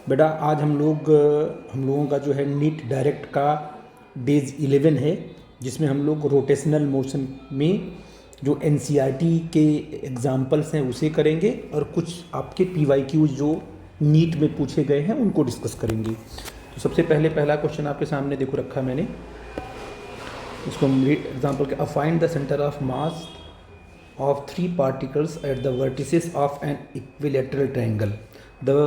बेटा आज हम लोगों का जो है नीट डायरेक्ट का डेज 11 है, जिसमें हम लोग रोटेशनल मोशन में जो एनसीईआरटी के एग्जाम्पल्स हैं उसे करेंगे और कुछ आपके पीवाईक्यूज जो नीट में पूछे गए हैं उनको डिस्कस करेंगे। तो सबसे पहले पहला क्वेश्चन आपके सामने देखो रखा मैंने, इसको हम एग्जाम्पल के find the centre of mass of three particles at the vertices of an equilateral triangle. The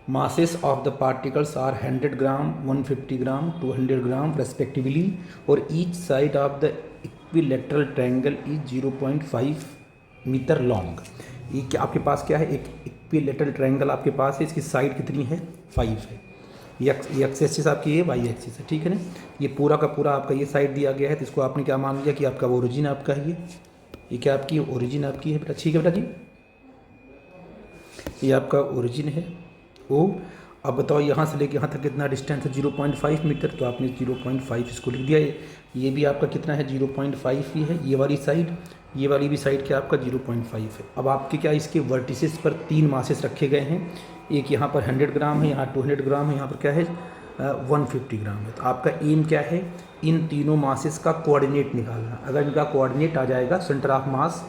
masses of the particles are 100 gram, 150 gram, 200 gram respectively, or each side of the equilateral triangle is 0.5 metre long. ये क्या आपके पास क्या है, एक equilateral triangle आपके पास है, इसकी side कितनी है 5 है। ये एक्स एक्सिस आपकी ये वाई एक्सिस है, ठीक है ना। ये पूरा का पूरा आपका ये साइड दिया गया है, तो इसको आपने क्या मान लिया कि आपका ओरिजिन आपका है, ये क्या आपकी ओरिजिन आपकी है बेटा, ठीक है बेटा जी, ये आपका ओरिजिन है ओ। अब बताओ यहाँ से लेके यहाँ तक कितना डिस्टेंस है 0.5 मीटर, तो आपने 0.5 इसको लिख दिया। ये भी आपका कितना है 0.5 ही है, ये वाली साइड, ये वाली भी साइड क्या आपका 0.5 है। अब आपके क्या इसके वर्टिसेस पर 3 मासेस रखे गए हैं, एक यहाँ पर 100 ग्राम है, यहाँ 200 ग्राम है, यहाँ पर क्या है 150 ग्राम है। तो आपका एम क्या है, इन तीनों मासेस का कोऑर्डिनेट निकालना। अगर इनका कोऑर्डिनेट आ जाएगा, सेंटर ऑफ मास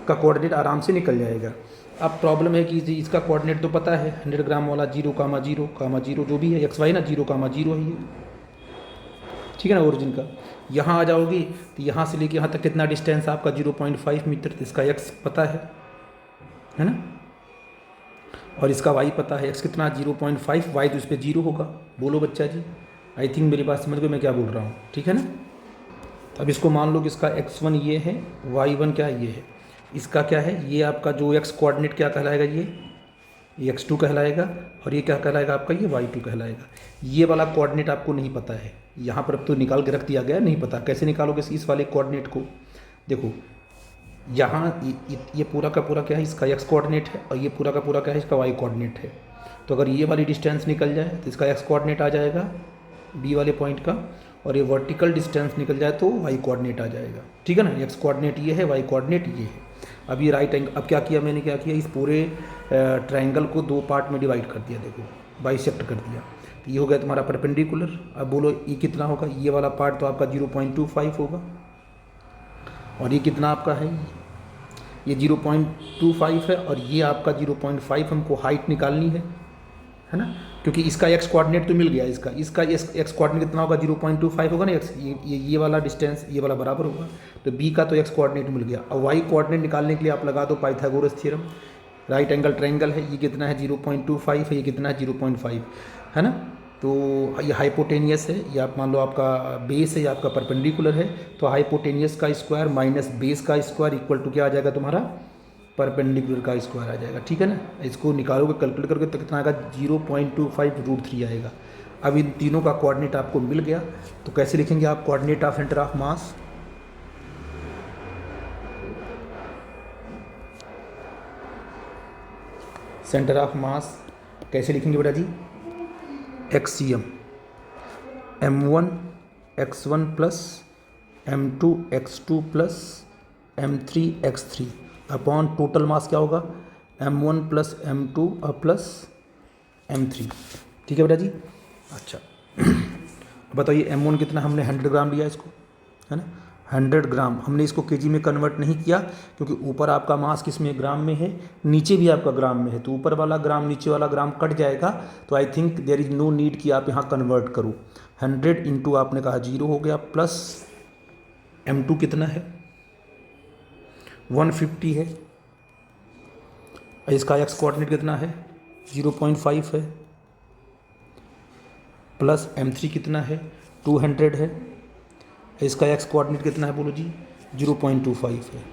का कोऑर्डिनेट आराम से निकल जाएगा। अब प्रॉब्लम है कि इसका कोऑर्डिनेट तो पता है, 100 ग्राम वाला 0,0,0 जो भी है एक्स वाई ना, 0,0 है ये, ठीक है ना ओरिजिन का। यहाँ आ जाओगी तो यहाँ से लेके यहाँ तक कितना डिस्टेंस आपका 0.5 मीटर, तो इसका एक्स पता है ना, और इसका वाई पता है। एक्स कितना 0.5, वाई तो इस पर 0 होगा। बोलो बच्चा जी, आई थिंक मेरी बात समझ गए मैं क्या बोल रहा हूँ, ठीक है ना। अब इसको मान लो कि इसका x1 ये है, y1 क्या ये है, इसका क्या है, ये आपका जो x कोऑर्डिनेट क्या कहलाएगा, ये x2 कहलाएगा, और ये क्या कहलाएगा आपका, ये y2 कहलाएगा। ये वाला कोऑर्डिनेट आपको नहीं पता है, यहाँ पर अब तो निकाल के रख दिया गया, नहीं पता कैसे निकालोगे इस वाले कोऑर्डिनेट को। देखो यहाँ ये पूरा का पूरा क्या है, इसका x कोऑर्डिनेट है, और ये पूरा का पूरा क्या है, इसका y कोऑर्डिनेट है। तो अगर ये वाली डिस्टेंस निकल जाए तो इसका x कोऑर्डिनेट आ जाएगा बी वाले पॉइंट का, और ये वर्टिकल डिस्टेंस निकल जाए तो वाई कोऑर्डिनेट आ जाएगा, ठीक है ना। एक्स कोऑर्डिनेट ये है, वाई कोऑर्डिनेट ये है। अब ये राइट एंगल, अब क्या किया मैंने, क्या किया, इस पूरे ट्रायंगल को 2 पार्ट में डिवाइड कर दिया, देखो बाइसेक्ट कर दिया। तो ये हो गया तुम्हारा परपेंडिकुलर। अब बोलो ये कितना होगा, ये वाला पार्ट तो आपका 0.25 होगा, और ये कितना आपका है, ये 0.25 है, और ये आपका 0.5 हमको हाइट निकालनी है ना, क्योंकि इसका एक्स कोऑर्डिनेट तो मिल गया, इसका एक्स कोऑर्डिनेट कितना होगा 0.25 होगा ना एक्स, ये वाला डिस्टेंस ये वाला बराबर होगा, तो बी का तो एक्स कोऑर्डिनेट मिल गया। अब वाई कोऑर्डिनेट निकालने के लिए आप लगा दो Pythagoras theorem. Right angle triangle है, ये कितना है 0.25 है, ये कितना है 0.5 है ना। तो ये हाइपोटेनियस है, ये आप मान लो आपका बेस है, ये आपका परपेंडिकुलर है, तो हाइपोटेनियस का स्क्वायर माइनस बेस का स्क्वायर इक्वल टू क्या आ जाएगा तुम्हारा, परपेंडिकुलर का स्क्वायर आ जाएगा, ठीक है ना। इसको निकालोगे कैलकुलेट करके तो कितना आएगा 0.25√3 आएगा। अब इन तीनों का कोऑर्डिनेट आपको मिल गया, तो कैसे लिखेंगे आप coordinate of centre of mass, centre of mass कैसे लिखेंगे बेटा जी, एक्सियम m1 x1 plus m2 x2 plus m3 x3 upon total mass क्या होगा m1 plus m2 plus m3, ठीक है बेटा जी। अच्छा बताइए m1 कितना, हमने 100 ग्राम लिया इसको, है ना 100 ग्राम। हमने इसको केजी में कन्वर्ट नहीं किया, क्योंकि ऊपर आपका मास किस में, ग्राम में है, नीचे भी आपका ग्राम में है, तो ऊपर वाला ग्राम नीचे वाला ग्राम कट जाएगा। तो I think there is no need कि आप यहाँ कन्वर्ट करो। 100 इंटू आपने कहा 0 हो गया, प्लस m2 कितना है 150 है, इसका एक्स कोऑर्डिनेट कितना है 0.5 है, प्लस m3 कितना है 200 है, इसका एक्स कोऑर्डिनेट कितना है बोलो जी 0.25 है,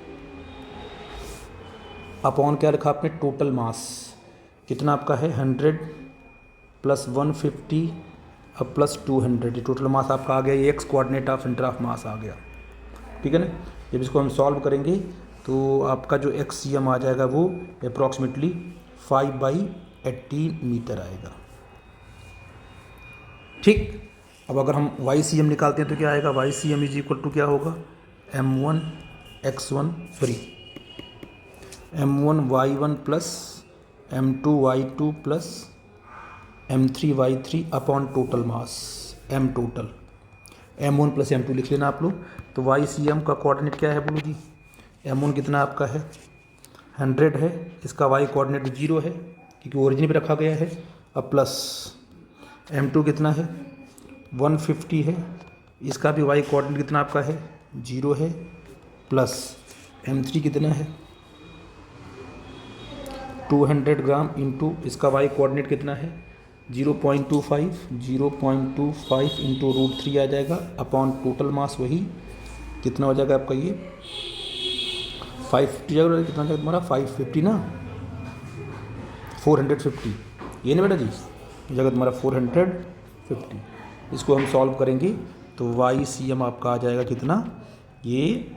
अपॉन क्या रखा आपने टोटल मास कितना आपका है 100 प्लस 150 अब प्लस 200, ये टोटल मास आपका आ गया, ये x coordinate of centre of mass आ गया, ठीक है ना। जब इसको हम सॉल्व करेंगे तो आपका जो एक्सियम आ जाएगा वो अप्रॉक्सीमेटली 5/18 मीटर आएगा, ठीक। अब अगर हम वाई सी एम निकालते हैं तो क्या आएगा, Y C M is equal to क्या होगा m1 y1 plus m2 y2 plus m3y3 upon total mass m total, m1 plus m2 लिख लेना आप लोग। तो वाई सी एम का कोऑर्डिनेट क्या है बोलो जी, m1 कितना आपका है 100 है, इसका वाई कोऑर्डिनेट 0 है क्योंकि ओरिजिन पे रखा गया है। अब प्लस m2 कितना है 150 है, इसका भी वाई कोऑर्डिनेट कितना आपका है 0 है, प्लस m3 कितना है 200 ग्राम इंटू इसका वाई कोऑर्डिनेट कितना है 0.25 इंटू √3 आ जाएगा अपॉन टोटल मास, वही कितना हो जाएगा आपका ये 550 जाएगा, कितना जाएगा तुम्हारा 550 ना 450, ये ना बेटा जी, ये जाएगा तुम्हारा 450। इसको हम सॉल्व करेंगे तो वाई सी एम आपका आ जाएगा कितना, ये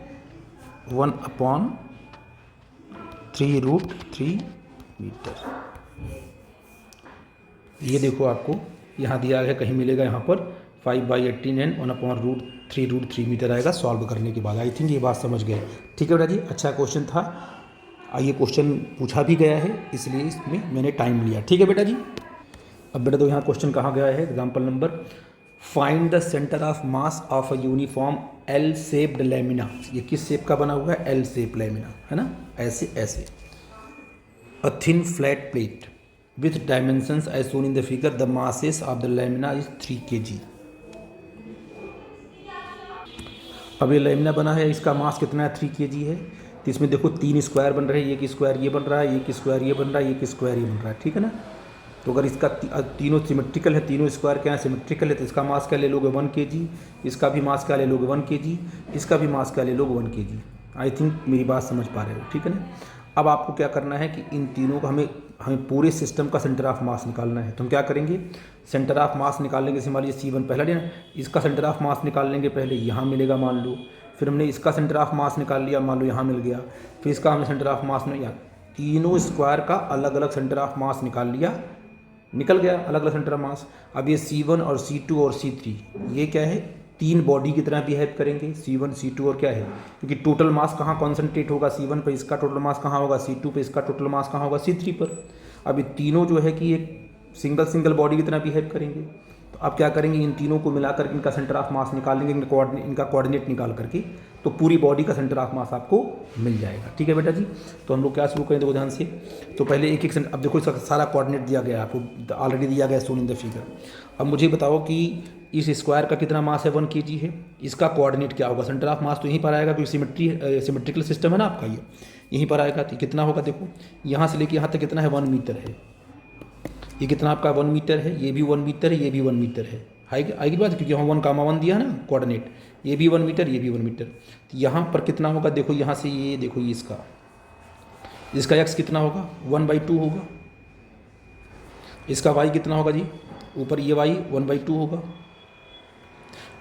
1/3√3 मीटर। ये देखो आपको यहाँ दिया है, कहीं मिलेगा यहाँ पर 5/18 एंड 1/√3 मीटर आएगा सॉल्व करने के बाद। आई थिंक ये बात समझ गए, ठीक है बेटा जी, अच्छा क्वेश्चन था, ये क्वेश्चन पूछा भी गया है इसलिए इसमें मैंने टाइम लिया, ठीक है बेटा जी। अब बेटा तो यहाँ क्वेश्चन कहाँ गया है, example number, find the centre of mass of a uniform L shaped lamina. ये किस शेप का बना हुआ है, एल शेप लैमिना है ना, ऐसे ऐसे। A thin flat plate with dimensions as shown in the figure, the masses of the lamina is 3 kg। अब ये लैमिना बना है, इसका मास कितना है 3 kg है। तो इसमें देखो 3 स्क्वायर बन रहे हैं, एक स्क्वायर ये बन रहा है, एक स्क्वायर ये बन रहा है, एक स्क्वायर ये बन रहा है, ठीक है ना। तो अगर इसका तीनों सिमेट्रिकल है, तीनों स्क्वायर क्या है सिमेट्रिकल है, तो इसका मास क्या ले लोगे 1 kg, इसका भी मास क्या ले लोगे 1 kg, इसका भी मास क्या ले लोगे 1 kg। आई थिंक मेरी बात समझ पा रहे हो, ठीक है ना। अब आपको क्या करना है कि इन तीनों को हमें पूरे सिस्टम का सेंटर ऑफ मास निकालना है। तो हम क्या करेंगे, सेंटर ऑफ मास निकाल लेंगे, जैसे मान लीजिए C1 पहला लेना, इसका सेंटर ऑफ मास निकाल लेंगे, पहले यहाँ मिलेगा मान लो, फिर हमने इसका सेंटर ऑफ मास निकाल लिया, मान लो यहाँ मिल गया, फिर इसका हमने सेंटर ऑफ मास में यहाँ तीनों स्क्वायर का अलग अलग सेंटर ऑफ मास निकाल लिया, निकल गया अलग अलग सेंटर ऑफ मास। अब ये C1 और C2 और C3 ये क्या है, 3 बॉडी की तरह बिहेव करेंगे, C1 C2 और क्या है, क्योंकि टोटल मास कहाँ कॉन्सेंट्रेट होगा, C1 पर, इसका टोटल मास कहाँ होगा C2 पे, इसका टोटल मास कहाँ होगा C3 पर। अब ये तीनों जो है कि एक सिंगल बॉडी की तरह बिहेव करेंगे। तो आप क्या करेंगे, इन तीनों को मिलाकर इनका सेंटर ऑफ मास निकाल लेंगे, इनका कोऑर्डिनेट निकाल करके, तो पूरी बॉडी का सेंटर ऑफ मास आपको मिल जाएगा, ठीक है बेटा जी। तो हम लोग क्या शुरू करें, देखो ध्यान से। तो पहले एक एक अब देखो इसका सारा कोऑर्डिनेट दिया गया है आपको, ऑलरेडी दिया गया है शोन इन द फिगर। अब मुझे बताओ कि इस स्क्वायर का कितना मास है 1 kg है, इसका कोऑर्डिनेट क्या होगा, सेंटर ऑफ मास तो यहीं पर आएगा क्योंकि सिमेट्रिकल सिस्टम है ना आपका, ये यहीं पर आएगा। तो कितना होगा, देखो यहाँ से लेके यहाँ तक कितना है 1 मीटर है, ये कितना आपका 1 मीटर है, ये भी 1 मीटर है, ये भी 1 मीटर है, आएगी बात, क्योंकि यहाँ 1,1 दिया है ना कोऑर्डिनेट, ये भी 1 मीटर, ये भी 1 मीटर। तो यहाँ पर कितना होगा, देखो यहाँ से ये देखो, ये इसका x कितना होगा 1/2 होगा, इसका y कितना होगा जी, ऊपर ये y 1/2 होगा।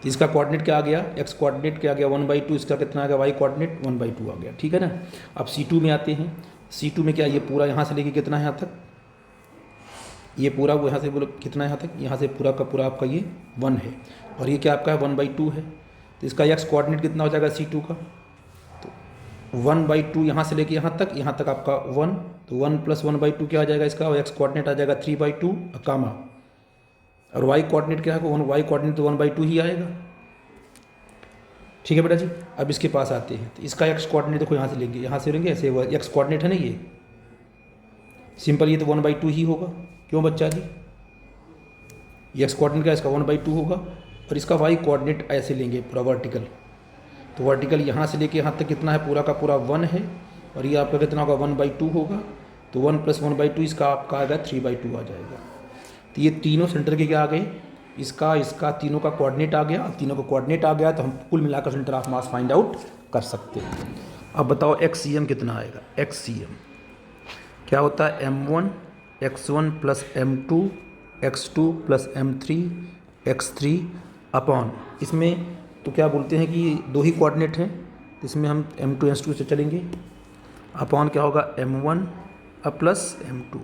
तो इसका कोऑर्डिनेट क्या आ गया, x कोऑर्डिनेट क्या आ गया 1/2, इसका कितना आ गया y कोऑर्डिनेट 1/2 आ गया, ठीक है ना। अब C2 में आते हैं, C2 में क्या, ये पूरा यहाँ से लेके कितना है यहाँ तक, ये पूरा वो यहाँ से बोलो कितना है यहाँ तक, यहाँ से पूरा का पूरा आपका ये 1 है, और ये क्या आपका है 1/2 है। तो इसका x कोऑर्डिनेट कितना हो जाएगा C2 का, तो 1/2 यहाँ से लेके यहाँ तक आपका 1, तो 1 + 1/2 क्या आ जाएगा इसका, और x कोऑर्डिनेट आ जाएगा 3/2 कामा, और y कोऑर्डिनेट क्या है, y कोऑर्डिनेट तो 1/2 ही आएगा, ठीक है बेटा जी। अब इसके पास आते हैं, तो इसका x कोऑर्डिनेट देखो यहाँ से लेंगे, यहाँ से लेंगे ऐसे, x कोऑर्डिनेट है ना ये सिंपल, ये तो 1/2 ही होगा, क्यों बच्चा जी, ये x कोऑर्डिनेट क्या इसका 1/2 होगा, और इसका y कोऑर्डिनेट ऐसे लेंगे पूरा वर्टिकल, तो वर्टिकल यहाँ से लेके यहाँ तक कितना है, पूरा का पूरा 1 है, और ये आपका कितना होगा 1/2 होगा, तो 1 + 1/2 इसका आपका आएगा 3/2 आ जाएगा। तो ये तीनों सेंटर के क्या आ गए, इसका तीनों का कोऑर्डिनेट आ गया, तीनों का कोऑर्डिनेट आ गया, तो हम कुल मिलाकर centre of mass find out कर सकते हैं। अब बताओ XCM कितना आएगा, XCM क्या होता है, m1 x1 + m2 x2 + m3 x3 upon, इसमें तो क्या बोलते हैं कि 2 ही कोऑर्डिनेट हैं, तो इसमें हम m2 s2 से चलेंगे, अपॉन क्या होगा m1 + m2,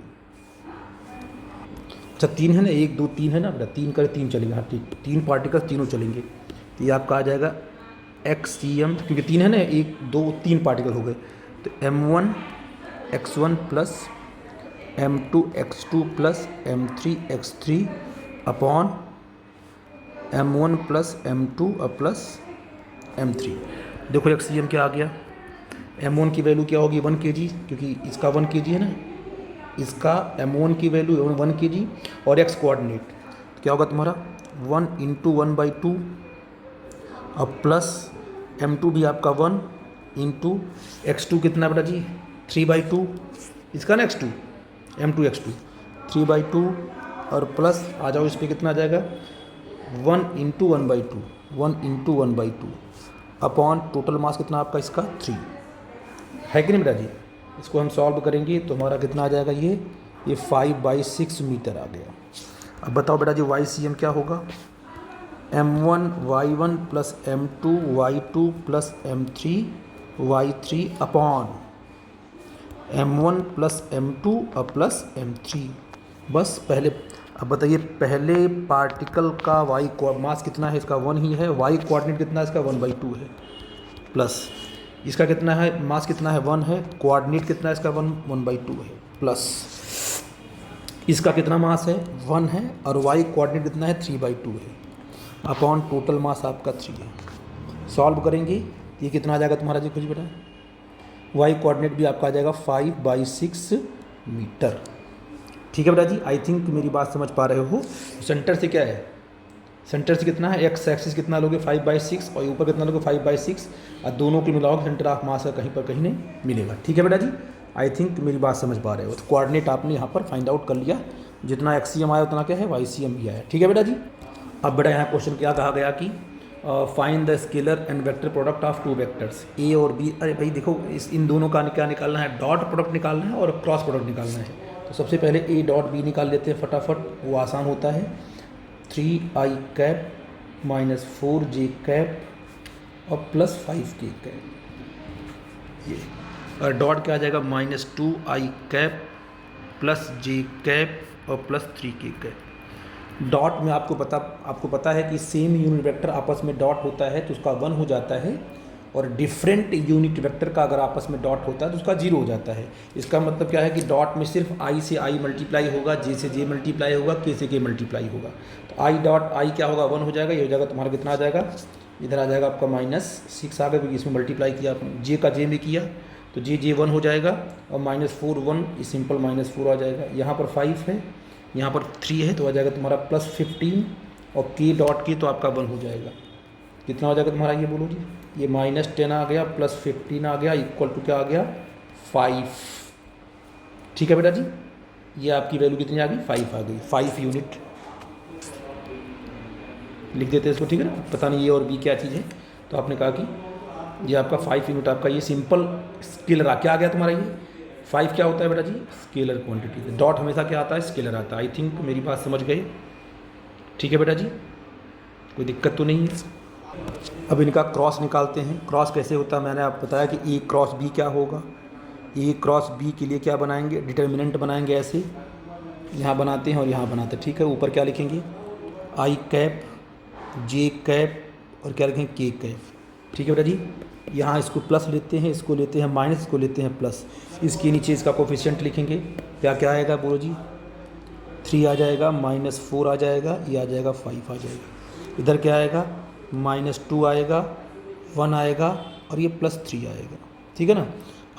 अच्छा 3 है ना, 1 2 3 है ना बेटा, 3 करे 3 चलेंगे, हाँ ठीक, 3 पार्टिकल्स तीनों चलेंगे। तो ये आपका आ जाएगा XCM, क्योंकि 3 है ना, 1 2 3 पार्टिकल हो गए, तो m1 x1 + m2x2 plus m3x3 upon m1 plus m2 plus m3। देखो एक्सियम क्या आ गया, m1 की वैल्यू क्या होगी 1 kg, क्योंकि इसका 1 kg है ना, इसका m1 की वैल्यू 1 kg और x कोऑर्डिनेट तो क्या होगा तुम्हारा 1 इंटू 1/2 अब प्लस m2 भी आपका 1 इंटू x2 कितना बेटा जी 3/2 इसका ना x2 m2 x2 3/2 और प्लस आ जाओ इस पर कितना आ जाएगा 1 इंटू 1/2 अपॉन टोटल मास कितना आपका इसका 3 है कि नहीं बेटा जी। इसको हम सॉल्व करेंगे तो हमारा कितना आ जाएगा ये 5/6 मीटर आ गया। अब बताओ बेटा जी YCM क्या होगा m1 y1 plus m2 y2 plus m3 y3 upon m1 plus m2 और प्लस m3। बस पहले अब बताइए पहले पार्टिकल का y मास कितना है इसका 1 ही है, y कोऑर्डिनेट कितना है इसका 1/2 है, प्लस इसका कितना है मास कितना है 1 है, कोऑर्डिनेट कितना है इसका 1/2 है, प्लस इसका कितना मास है 1 है और y कोऑर्डिनेट कितना है 3/2 है, अपॉन टोटल मास आपका 3 है। सॉल्व करेंगे ये कितना आ जाएगा तुम्हारा जी कुछ बेटा y कोऑर्डिनेट भी आपका आ जाएगा 5/6 मीटर। ठीक है बेटा जी, आई थिंक मेरी बात समझ पा रहे हो। सेंटर से क्या है, सेंटर से कितना है एक्स एक्सिस कितना लोगे 5/6 और ऊपर कितना लोगे 5/6 और दोनों को मिलाओगे सेंटर ऑफ मास का कहीं पर कहीं नहीं मिलेगा। ठीक है बेटा जी, आई थिंक मेरी बात समझ पा रहे हो। तो कोऑर्डिनेट आपने यहाँ पर फाइंड आउट कर लिया, जितना एक्सीएम आया उतना क्या है YCM भी आया। ठीक है बेटा जी। अब बेटा यहाँ क्वेश्चन क्या कहा गया कि find the scalar and vector product of 2 vectors A और B। अरे भाई देखो इन दोनों का क्या निकालना है, डॉट प्रोडक्ट निकालना है और क्रॉस प्रोडक्ट निकालना है। तो सबसे पहले A डॉट B निकाल लेते हैं फटाफट, वो आसान होता है 3i cap minus 4j cap और प्लस 5k कैप, ये और डॉट क्या आ जाएगा -2i cap plus j cap और प्लस 3k कैप। डॉट में आपको पता है कि सेम यूनिट वेक्टर आपस में डॉट होता है तो उसका 1 हो जाता है, और डिफरेंट यूनिट वेक्टर का अगर आपस में डॉट होता है तो उसका 0 हो जाता है। इसका मतलब क्या है कि डॉट में सिर्फ i से i मल्टीप्लाई होगा, j से j मल्टीप्लाई होगा, k से k मल्टीप्लाई होगा। तो i डॉट i क्या होगा 1 हो जाएगा, ये हो जाएगा तुम्हारा कितना आ जाएगा, इधर आ जाएगा आपका -6 आ गया क्योंकि इसमें मल्टीप्लाई किया आपने, j का j में किया तो j 1 हो जाएगा और -4 1 सिंपल -4 आ जाएगा। यहाँ पर 5 है, यहाँ पर 3 है तो आ जाएगा तुम्हारा +15 और k डॉट की तो आपका 1 हो जाएगा। कितना हो जाएगा तुम्हारा ये बोलो जी, ये -10 आ गया प्लस 15 आ गया इक्वल टू क्या आ गया 5। ठीक है बेटा जी, ये आपकी वैल्यू कितनी आ गई 5 आ गई, 5 यूनिट लिख देते हैं इसको। ठीक है ना, पता नहीं ये और B क्या चीज़ है, तो आपने कहा कि ये आपका 5 यूनिट आपका ये सिंपल स्केलर क्या आ गया तुम्हारा, ये 5 क्या होता है बेटा जी स्केलर क्वांटिटी, डॉट हमेशा क्या आता है स्केलर आता है। आई थिंक मेरी बात समझ गए। ठीक है बेटा जी, कोई दिक्कत तो नहीं है। अब इनका क्रॉस निकालते हैं। क्रॉस कैसे होता है, मैंने आपको बताया कि A क्रॉस B क्या होगा। A क्रॉस B के लिए क्या बनाएंगे, डिटर्मिनेंट बनाएंगे, ऐसे यहाँ बनाते हैं और यहाँ बनाते हैं। ठीक है, ऊपर क्या लिखेंगे I कैप J कैप और क्या लिखेंगे K कैप। ठीक है बेटा जी, यहाँ इसको प्लस लेते हैं, इसको लेते हैं माइनस, इसको लेते हैं प्लस, इसके नीचे इसका कोफिशिएंट लिखेंगे। क्या क्या आएगा बोलो जी, 3 आ जाएगा, -4 आ जाएगा, ये आ जाएगा 5 आ जाएगा। इधर क्या आएगा -2 आएगा, 1 आएगा और ये +3 आएगा। ठीक है ना।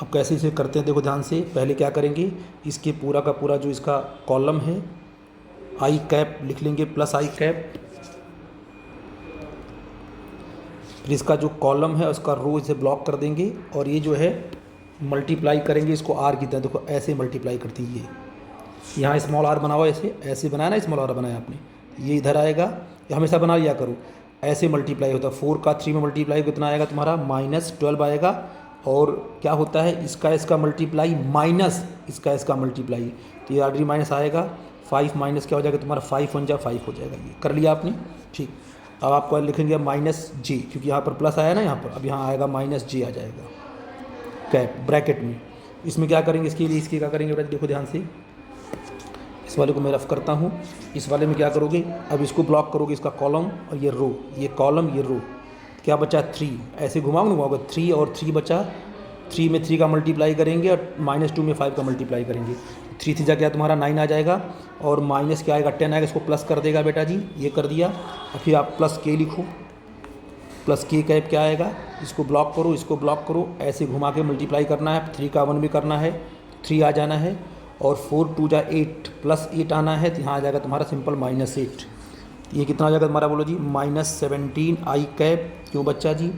अब कैसे इसे करते हैं देखो ध्यान से। पहले क्या करेंगे, इसके पूरा का पूरा जो इसका कॉलम है I कैप लिख लेंगे प्लस I कैप, फिर इसका जो कॉलम है उसका रो इसे ब्लॉक कर देंगे और ये जो है मल्टीप्लाई करेंगे इसको R की तरह। देखो ऐसे मल्टीप्लाई करती है, यहाँ स्मॉल r बना हुआ, ऐसे बनाया ना, स्मॉल r बनाया आपने, ये इधर आएगा, ये हमेशा बना लिया करो, ऐसे मल्टीप्लाई होता है। 4 का 3 में मल्टीप्लाई कितना आएगा तुम्हारा -12 आएगा, और क्या होता है इसका मल्टीप्लाई माइनस इसका मल्टीप्लाई, तो ये ऑलरेडी माइनस आएगा, 5 माइनस क्या हो जाएगा तुम्हारा 5 1 जा 5 हो जाएगा। ये कर लिया आपने। ठीक, अब आपको लिखेंगे -j क्योंकि यहाँ पर प्लस आया ना यहाँ पर, अब यहाँ आएगा -j आ जाएगा कैप ब्रैकेट में। इसमें क्या करेंगे, इसके क्या करेंगे बेटा देखो ध्यान से, इस वाले को मैं रफ करता हूँ। इस वाले में क्या करोगे, अब इसको ब्लॉक करोगे, इसका कॉलम और ये रो, ये कॉलम ये रो, क्या बचा 3, ऐसे घुमाओगे 3 और 3 बचा, 3 में 3 का मल्टीप्लाई करेंगे और -2 में 5 का मल्टीप्लाई करेंगे। 3 3 क्या तुम्हारा 9 आ जाएगा, और माइनस क्या आएगा 10 आएगा, इसको प्लस कर देगा बेटा जी, ये कर दिया। और फिर आप प्लस के लिखो, प्लस के कैप क्या आएगा, इसको ब्लॉक करो, इसको ब्लॉक करो, ऐसे घुमा के मल्टीप्लाई करना है, 3 का 1 भी करना है, 3 आ जाना है, और 4 2 जा 8 प्लस 8 आना है, तो यहाँ आ जाएगा तुम्हारा सिंपल -8। ये कितना आ जाएगा तुम्हारा, बोलो जी -17 आई कैप। क्यों बच्चा जी,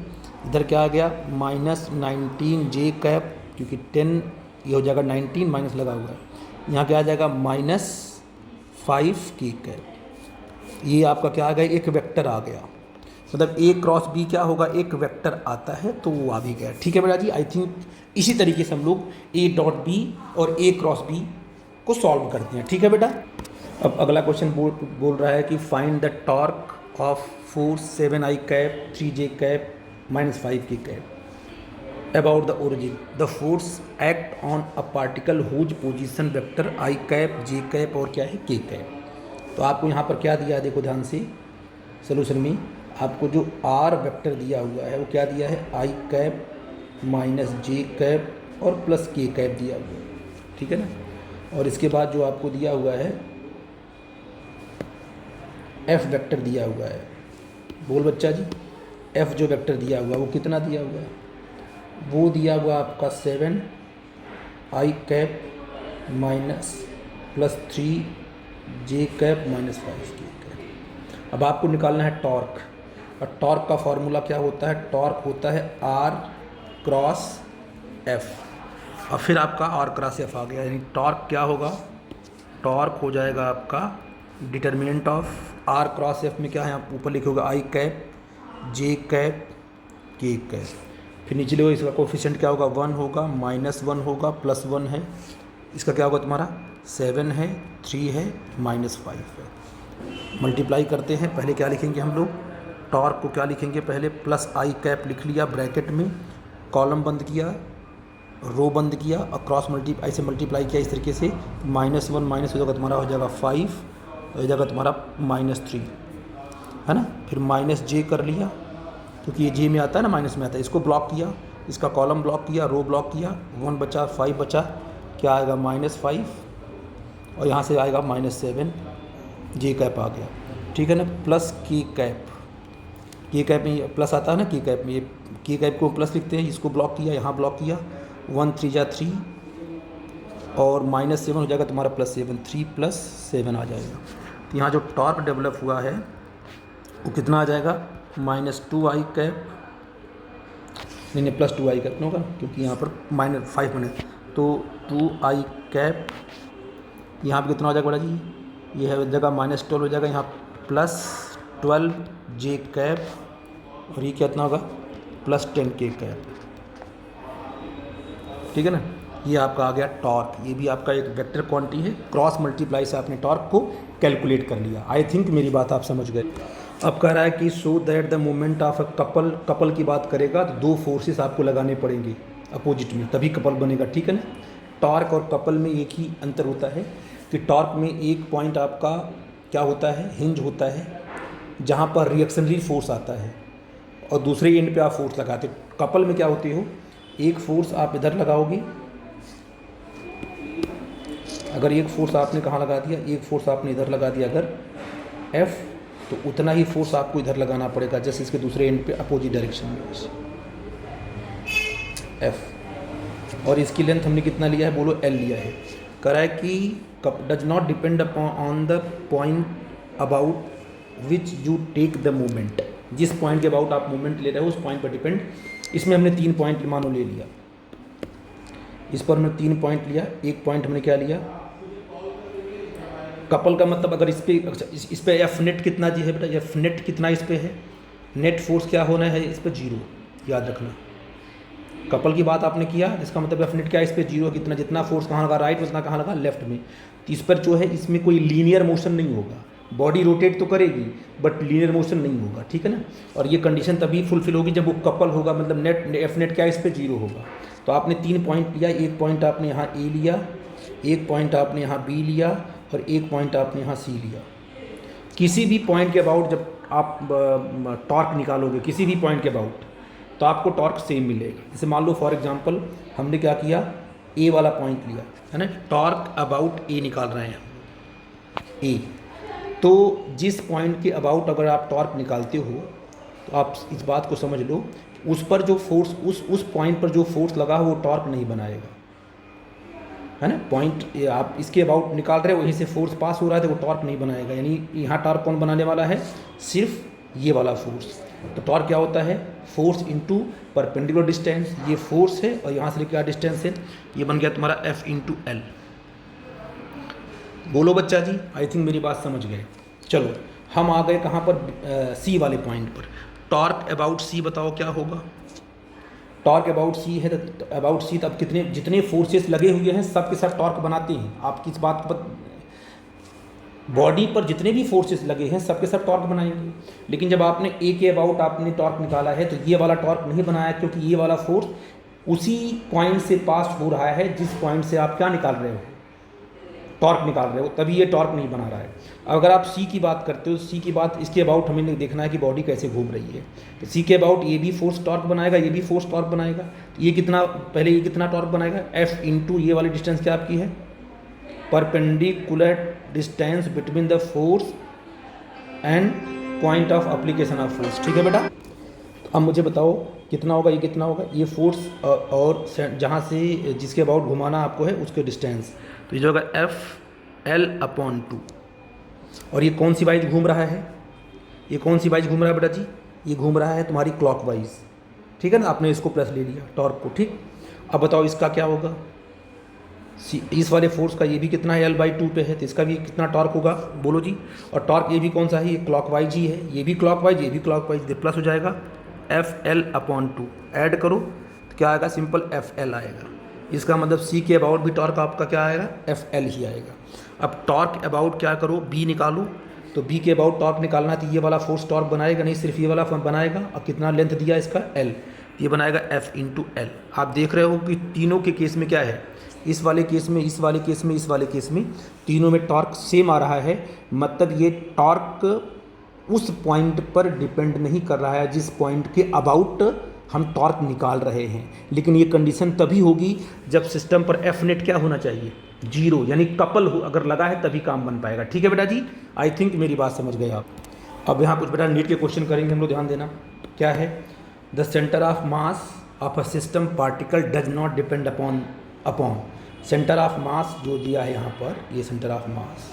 इधर क्या आ गया -19 जे कैप, क्योंकि 10 ये हो जाएगा 19 माइनस लगा हुआ है, यहाँ क्या आ जाएगा -5 के कैप। ये आपका क्या आ गया, एक वेक्टर आ गया, मतलब A क्रॉस B क्या होगा, एक वेक्टर आता है तो वो आ भी गया। ठीक है बेटा जी, आई थिंक इसी तरीके से हम लोग A.B और A क्रॉस B को सॉल्व करते हैं। ठीक है बेटा। अब अगला क्वेश्चन बोल रहा है कि find the torque of force 7 I cap 3 J cap -5 K cap about the origin. The force act on a particle whose position vector I cap J cap और क्या है के कैप। तो आपको यहाँ पर क्या दिया है, देखो ध्यान से सोल्यूशन में, आपको जो आर वेक्टर दिया हुआ है वो क्या दिया है, आई कैप माइनस जे कैप और प्लस के कैप दिया हुआ है। ठीक है ना। और इसके बाद जो आपको दिया हुआ है एफ वेक्टर दिया हुआ है, बोल बच्चा जी, एफ जो वेक्टर दिया हुआ है वो कितना दिया हुआ है, वो दिया हुआ आपका 7 I cap minus plus 3 J cap -5 K cap. अब आपको निकालना है टॉर्क, और टॉर्क का फॉर्मूला क्या होता है, टॉर्क होता है आर क्रॉस एफ। और फिर आपका आर क्रॉस एफ आ गया, यानी टॉर्क क्या होगा, टॉर्क हो जाएगा आपका determinant of R cross F में क्या है, आप ऊपर लिखोगे I cap J cap K cap, फिर नीचे लिखोगे इसका कोफिशिएंट क्या होगा 1 होगा, -1 होगा, +1 है, इसका क्या होगा तुम्हारा 7 है, 3 है, -5 है। मल्टीप्लाई करते हैं, पहले क्या लिखेंगे हम लोग, टॉर्क को क्या लिखेंगे, पहले प्लस आई कैप लिख लिया ब्रैकेट में, कॉलम बंद किया, रो बंद किया, और क्रॉस ऐसे मल्टीप्लाई किया इस तरीके से, -1 माइनस हो जाएगा तुम्हारा, हो जाएगा 5, हो जाएगा तुम्हारा -3, है ना। फिर माइनस जे कर लिया, क्योंकि ये जे में आता है ना, माइनस में आता है, इसको ब्लॉक किया, इसका कॉलम ब्लॉक किया, रो ब्लॉक किया, 1 बचा 5 बचा, क्या आएगा -5, और यहाँ से आएगा -7, जे कैप आ गया। ठीक है ना, प्लस की कैप, के कैप में प्लस आता है ना, के कैप में, ये के कैप को प्लस लिखते हैं, इसको ब्लॉक किया, यहाँ ब्लॉक किया, 1 3 जा 3, और -7 हो जाएगा तुम्हारा +7, 3 + 7 आ जाएगा। तो यहाँ जो टॉर्क डेवलप हुआ है वो कितना आ जाएगा, -2 आई कैप, नहीं +2 आई कैप होगा, क्योंकि यहाँ पर -5 बने, तो 2 आई कैप, यहाँ पर कितना हो जाएगा बड़ा जी, ये है जगह -12 हो जाएगा, यहाँ +12 जे कैप, और ये कितना होगा +10 के कैप। ठीक है ना, ये आपका आ गया टॉर्क, ये भी आपका एक वेक्टर क्वांटिटी है, क्रॉस मल्टीप्लाई से आपने टॉर्क को कैलकुलेट कर लिया। आई थिंक मेरी बात आप समझ गए। अब कह रहा है कि so that the moment of a couple की बात करेगा तो 2 फोर्सेस आपको लगाने पड़ेंगे अपोजिट में, तभी कपल बनेगा। ठीक है ना। टॉर्क और कपल में एक ही अंतर होता है कि टॉर्क में एक पॉइंट आपका क्या होता है, हिंज होता है, जहाँ पर रिएक्शनरी फोर्स आता है, और दूसरे एंड पे आप फोर्स लगाते हो। कपल में क्या होते हो, एक फोर्स आप इधर लगाओगे, अगर एक फोर्स आपने कहाँ लगा दिया, एक फोर्स आपने इधर लगा दिया अगर F, तो उतना ही फोर्स आपको इधर लगाना पड़ेगा, जैसे इसके दूसरे एंड पे अपोजिट डायरेक्शन में F। और इसकी लेंथ हमने कितना लिया है, बोलो L लिया है। कह रहा है कि does not depend on the point about which you take the moment, जिस पॉइंट के अबाउट आप मोमेंट ले रहे हो उस पॉइंट पर डिपेंड। इसमें हमने 3 पॉइंट मानो ले लिया, इस पर हमने 3 पॉइंट लिया, एक पॉइंट हमने क्या लिया कपल का, मतलब अगर इस पे एफ नेट कितना जी है बेटा, एफ नेट कितना इस पे है, नेट फोर्स क्या होना है इस पे 0, याद रखना। कपल की बात आपने किया, इसका मतलब एफ नेट क्या है इस पे 0, कितना, जितना फोर्स कहाँ लगा राइट उतना कहाँ लगा लेफ्ट में। तो इस पर जो है इसमें कोई लीनियर मोशन नहीं होगा, बॉडी रोटेट तो करेगी बट लीनियर मोशन नहीं होगा। ठीक है ना। और ये कंडीशन तभी फुलफिल होगी जब वो कपल होगा, मतलब नेट एफ नेट क्या है इस पे 0 होगा। तो आपने 3 पॉइंट लिया, एक पॉइंट आपने यहाँ ए लिया, एक पॉइंट आपने यहाँ बी लिया, और एक पॉइंट आपने यहाँ सी लिया। किसी भी पॉइंट के अबाउट जब आप टॉर्क निकालोगे किसी भी पॉइंट के अबाउट, तो आपको टॉर्क सेम मिलेगा। जैसे मान लो फॉर एग्जांपल हमने क्या किया, ए वाला पॉइंट लिया है ना, टॉर्क अबाउट ए निकाल रहे हैं ए। तो जिस पॉइंट के अबाउट अगर आप टॉर्क निकालते हो तो आप इस बात को समझ लो, उस पर जो फोर्स, उस पॉइंट पर जो फोर्स लगा हो वो टॉर्क नहीं बनाएगा, है ना। पॉइंट आप इसके अबाउट निकाल रहे हो, वहीं से फोर्स पास हो रहा है तो वो टॉर्क नहीं बनाएगा। यानी यहाँ टॉर्क कौन बनाने वाला है, सिर्फ ये वाला फोर्स। तो टॉर्क क्या होता है, फोर्स इनटू परपेंडिकुलर डिस्टेंस, ये फोर्स है और यहाँ से क्या डिस्टेंस है, ये बन गया तुम्हारा F इंटू एल। बोलो बच्चा जी, आई थिंक मेरी बात समझ गए। चलो हम आ गए कहाँ पर, सी वाले पॉइंट पर। टॉर्क अबाउट सी बताओ क्या होगा। टॉर्क अबाउट सी है तो अबाउट सी, तब कितने जितने फोर्सेस लगे हुए हैं सब के सब टॉर्क बनाते हैं। आप किस बात पर, बॉडी पर जितने भी फोर्सेस लगे हैं सब के सब टॉर्क बनाएंगे। लेकिन जब आपने ए के अबाउट आपने टॉर्क निकाला है तो ये वाला टॉर्क नहीं बनाया, क्योंकि ये वाला फोर्स उसी पॉइंट से पास हो रहा है जिस पॉइंट से आप क्या निकाल रहे हो, टॉर्क निकाल रहे हो, तभी ये टॉर्क नहीं बना रहा है। अगर आप सी की बात करते हो, सी की बात, इसके अबाउट हमें देखना है कि बॉडी कैसे घूम रही है। तो सी के अबाउट ये भी फोर्स टॉर्क बनाएगा, ये भी फोर्स टॉर्क बनाएगा। तो ये कितना, पहले ये कितना टॉर्क बनाएगा, एफ इंटू ये वाली डिस्टेंस क्या आपकी है, perpendicular distance between the force and point of application of force. ठीक है बेटा। अब मुझे बताओ कितना होगा, ये कितना होगा, ये फोर्स और जहाँ से जिसके अबाउट घुमाना आपको है उसके डिस्टेंस, तो ये जो होगा एफ एल अपॉन 2। और ये कौन सी वाइज घूम रहा है, ये कौन सी वाइज घूम रहा है बेटा जी, ये घूम रहा है तुम्हारी क्लॉकवाइज। ठीक है ना, आपने इसको प्लस ले लिया टॉर्क को। ठीक, अब बताओ इसका क्या होगा, इस वाले फोर्स का ये भी कितना है, L/2 पे है, तो इसका भी कितना टॉर्क होगा, बोलो जी। और टॉर्क ये भी कौन सा है, ये क्लॉकवाइज ही है, ये भी क्लॉकवाइज, ये भी क्लॉकवाइज, ये प्लस हो जाएगा एफ एल अपॉन 2। ऐड करो तो क्या आएगा, सिंपल एफ एल आएगा। इसका मतलब सी के अबाउट भी टॉर्क आपका क्या आएगा, एफ एल ही आएगा। अब टॉर्क अबाउट क्या करो, बी निकालो। तो बी के अबाउट टॉर्क निकालना, तो ये वाला फोर्स टॉर्क बनाएगा नहीं, सिर्फ ये वाला बनाएगा। और कितना लेंथ दिया इसका, एल, ये बनाएगा एफ इंटू एल। आप देख रहे हो कि तीनों के केस में क्या है, इस वाले केस में, इस वाले केस में, इस वाले केस में, तीनों में टॉर्क सेम आ रहा है। मतलब ये टॉर्क उस पॉइंट पर डिपेंड नहीं कर रहा है जिस पॉइंट के अबाउट हम टॉर्क निकाल रहे हैं। लेकिन ये कंडीशन तभी होगी जब सिस्टम पर एफ नेट क्या होना चाहिए, 0, यानी कपल हो, अगर लगा है तभी काम बन पाएगा। ठीक है बेटा जी, आई थिंक मेरी बात समझ गए आप। अब यहाँ कुछ बेटा नीट के क्वेश्चन करेंगे हम लोग, ध्यान देना। क्या है, the centre of mass of a system particle does not depend upon centre of मास जो दिया है यहाँ पर, ये सेंटर ऑफ मास,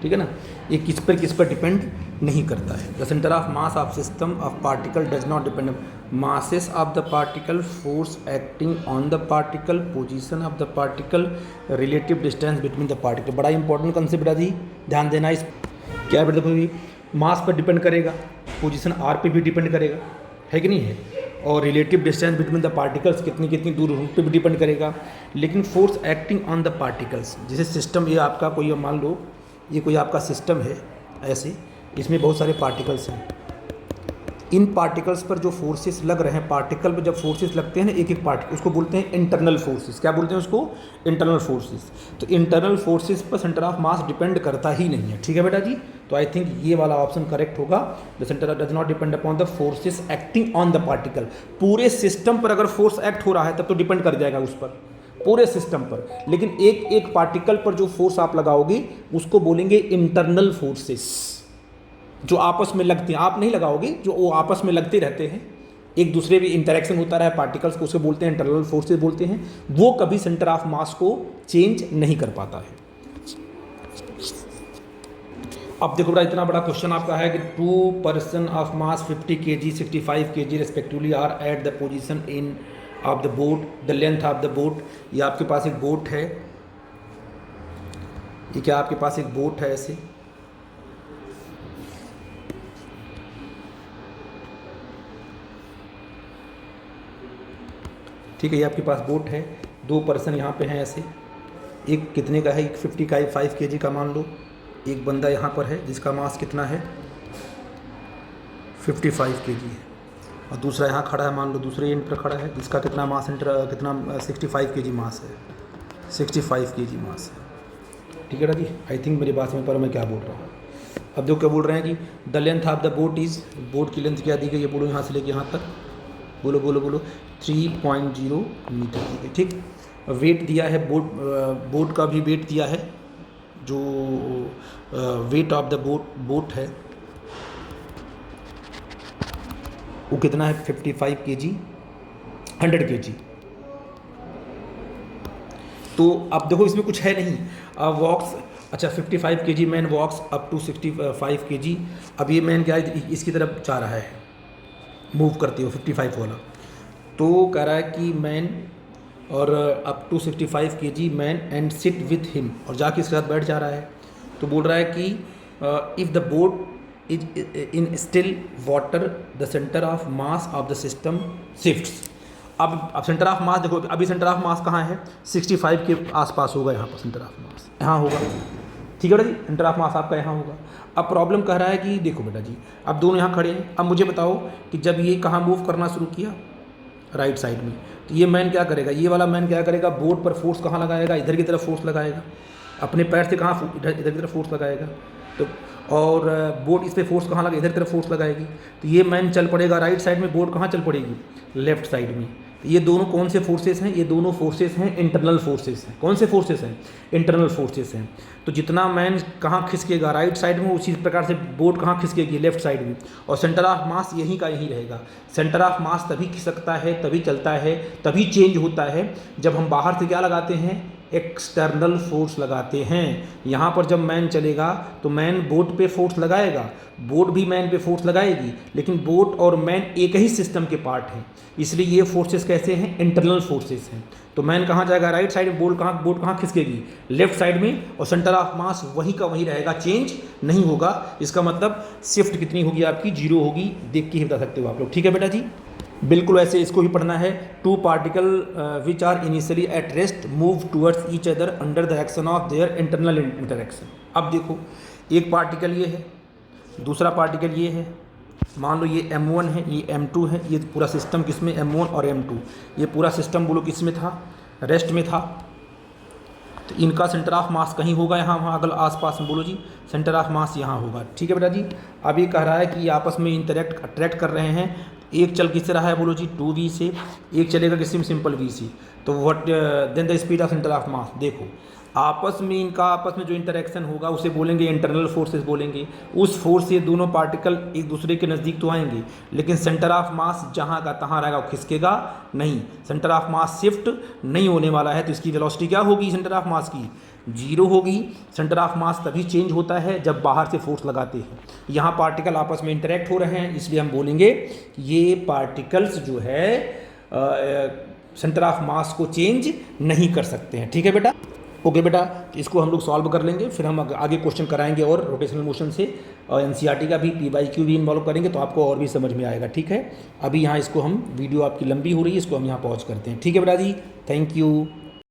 ठीक है ना, ये किस पर डिपेंड नहीं करता है। The centre of mass of system of particle does not depend masses of the particle, force acting on the particle, position of the particle, relative distance between the particle। बड़ा इंपॉर्टेंट कंसेप्ट बेटा जी, ध्यान देना। इस क्या बेटा, देखो मास पर depend करेगा, पोजीशन आर पे भी डिपेंड करेगा, है कि नहीं है, और relative distance between the particles कितनी दूर उन पर भी डिपेंड करेगा। लेकिन force acting on the particles, जैसे सिस्टम, ये आपका कोई, मान लो ये कोई आपका सिस्टम है ऐसे, इसमें बहुत सारे पार्टिकल्स हैं। इन पार्टिकल्स पर जो फोर्सेस लग रहे हैं, पार्टिकल पर जब फोर्सेस लगते हैं ना, एक एक पार्टिकल, उसको बोलते हैं इंटरनल फोर्सेस। क्या बोलते हैं उसको, इंटरनल फोर्सेस। तो इंटरनल फोर्सेस पर सेंटर ऑफ मास डिपेंड करता ही नहीं है। ठीक है बेटा जी, तो आई थिंक ये वाला ऑप्शन करेक्ट होगा। The centre does not depend upon the forces acting on the particle. पूरे सिस्टम पर अगर फोर्स एक्ट हो रहा है तब तो डिपेंड कर जाएगा उस पर, पूरे सिस्टम पर। लेकिन एक एक पार्टिकल पर जो फोर्स आप लगाओगे उसको बोलेंगे इंटरनल फोर्सेस, जो आपस में लगते हैं। आप नहीं लगाओगे, जो वो आपस में लगते रहते हैं, एक दूसरे भी इंटरेक्शन होता रहा है पार्टिकल्स को, उसे बोलते हैं इंटरनल फोर्सेस बोलते हैं। वो कभी सेंटर ऑफ मास को चेंज नहीं कर पाता है। अब देखो बड़ा, इतना बड़ा क्वेश्चन आपका है कि 2 person of mass 50 kg 65 kg respectively are at the position in of the boat, the length of the boat. ये आपके पास एक बोट है, ये क्या आपके पास एक बोट है ऐसे, ठीक है, ये आपके पास बोट है, 2 पर्सन यहाँ पे हैं ऐसे। एक कितने का है, एक 55 kg का मान लो, एक बंदा यहाँ पर है जिसका मास कितना है, 55 kg है, और दूसरा यहाँ खड़ा है, मान लो दूसरे एंड पर खड़ा है, जिसका कितना मास कितना 65 kg मास है, 65 kg मास है। ठीक है ना जी, आई थिंक मेरी बात समझ पा रहे मैं क्या बोल रहा हूँ। अब देखो क्या बोल रहे हैं कि the length of the boat is, boat की लेंथ क्या दी गई है, बोलो यहाँ से लेके यहाँ तक, बोलो बोलो बोलो 3.0 मीटर दी गई। ठीक, वेट दिया है, बोट का भी वेट दिया है, जो वेट ऑफ द बोट है वो कितना है 55 kg 100 kg। तो अब देखो इसमें कुछ है नहीं, वॉक्स अच्छा 55 kg man walks up to 65 kg। अब ये मैन क्या है इसकी तरफ जा रहा है, मूव करते हो 55 वाला, तो कह रहा है कि मैन और up to 65 kg man and sit with him, और जाके इसके साथ बैठ जा रहा है। तो बोल रहा है कि if the boat is in still water the centre of mass of the system shifts. अब सेंटर ऑफ मास देखो, अभी सेंटर ऑफ मास कहाँ है 65 के आसपास होगा, यहाँ पर सेंटर ऑफ मास यहाँ होगा, ठीक है बेटा जी, सेंटर ऑफ मास आपका यहाँ होगा। अब प्रॉब्लम कह रहा है कि देखो बेटा जी, अब दोनों यहाँ खड़े हैं, अब मुझे बताओ कि जब ये कहाँ मूव करना शुरू किया राइट साइड में, तो ये मैन क्या करेगा, ये वाला मैन क्या करेगा, बोर्ड पर फोर्स कहाँ लगाएगा, इधर की तरफ फोर्स लगाएगा, अपने पैर से कहाँ इधर की तरफ फोर्स लगाएगा, तो और बोर्ड इस पर फोर्स कहाँ लगा, इधर की तरफ फोर्स लगाएगी, तो ये मैन चल पड़ेगा राइट साइड में, बोर्ड कहाँ चल पड़ेगी लेफ्ट साइड में। तो ये दोनों कौन से फोर्सेस हैं, ये दोनों फोर्सेस हैं इंटरनल फोर्सेस हैं। कौन से फोर्सेस हैं, इंटरनल फोर्सेस हैं। तो जितना मैन कहाँ खिसकेगा राइट साइड में, उसी प्रकार से बोट कहाँ खिसकेगी लेफ्ट साइड में, और सेंटर ऑफ मास यहीं का यहीं रहेगा। सेंटर ऑफ मास तभी खिसकता है, तभी चलता है, तभी चेंज होता है जब हम बाहर से क्या लगाते हैं, एक्सटर्नल फोर्स लगाते हैं। यहाँ पर जब मैन चलेगा तो मैन बोट पे फोर्स लगाएगा, बोट भी मैन पे फोर्स लगाएगी, लेकिन बोट और मैन एक ही सिस्टम के पार्ट हैं, इसलिए ये फोर्सेस कैसे हैं, इंटरनल फोर्सेस हैं। तो मैन कहाँ जाएगा राइट साइड में, बोट कहाँ खिसकेगी लेफ्ट साइड में, और सेंटर ऑफ मास वहीं का वहीं रहेगा, चेंज नहीं होगा। इसका मतलब शिफ्ट कितनी होगी आपकी, 0 होगी, देख के ही बता सकते हो आप लोग, ठीक है बेटा जी। बिल्कुल ऐसे इसको भी पढ़ना है। Two particle which are initially at rest move towards each other under the action of their internal interaction. अब देखो एक पार्टिकल ये है, दूसरा पार्टिकल ये है, मान लो ये M1 है, ये M2 है, ये पूरा सिस्टम किसमें M1 और M2, ये पूरा सिस्टम बोलो किसमें था, रेस्ट में था। तो इनका सेंटर ऑफ मास कहीं होगा, यहाँ वहाँ अगल आसपास में, बोलो जी सेंटर ऑफ मास यहाँ होगा, ठीक है बेटा जी। अब ये कह रहा है कि ये आपस में अट्रैक्ट कर रहे हैं, एक चल किससे रहा है, बोलो जी 2v से, एक चलेगा किसी में सिंपल v से। तो what then the speed of centre of mass, देखो आपस में जो इंटरेक्शन होगा उसे बोलेंगे इंटरनल फोर्सेस बोलेंगे। उस फोर्स से दोनों पार्टिकल एक दूसरे के नज़दीक तो आएंगे, लेकिन सेंटर ऑफ मास जहाँ का तहाँ रहेगा, खिसकेगा नहीं, सेंटर ऑफ मास शिफ्ट नहीं होने वाला है। तो इसकी वेलोसिटी क्या होगी सेंटर ऑफ मास की, 0 होगी। सेंटर ऑफ मास तभी चेंज होता है जब बाहर से फोर्स लगाते हैं। यहाँ पार्टिकल आपस में इंटरेक्ट हो रहे हैं, इसलिए हम बोलेंगे ये पार्टिकल्स जो है सेंटर ऑफ मास को चेंज नहीं कर सकते हैं, ठीक है बेटा। ओके बेटा, इसको हम लोग सॉल्व कर लेंगे, फिर हम आगे क्वेश्चन कराएंगे और रोटेशनल मोशन से और एनसीईआरटी का भी PYQ भी इन्वॉल्व करेंगे, तो आपको और भी समझ में आएगा, ठीक है। अभी यहाँ इसको हम वीडियो आपकी लंबी हो रही है, इसको हम यहाँ पॉज करते हैं, ठीक है बेटा जी, थैंक यू।